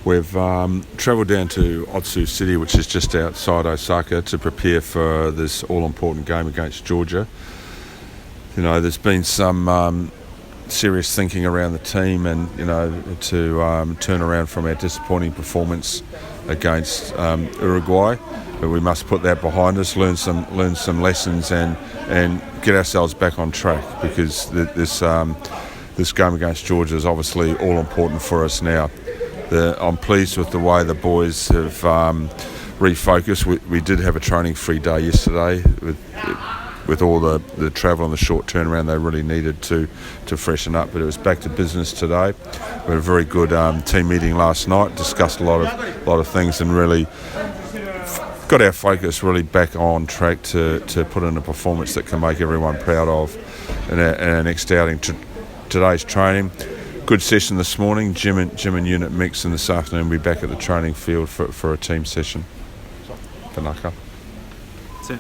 We've travelled down to Otsu City, which is just outside Osaka, to prepare for this all-important game against Georgia. You know, there's been some serious thinking around the team, and to turn around from our disappointing performance against Uruguay. But we must put that behind us, learn some lessons, and get ourselves back on track, because this game against Georgia is obviously all important for us now. I'm pleased with the way the boys have refocused. We did have a training-free day yesterday with all the travel and the short turnaround they really needed to freshen up. But it was back to business today. We had a very good team meeting last night, discussed a lot of things, and really got our focus really back on track to put in a performance that can make everyone proud of in our next outing. Today's training, good session this morning, gym and unit mix, and this afternoon we'll be back at the training field for a team session. Tanaka. That's it.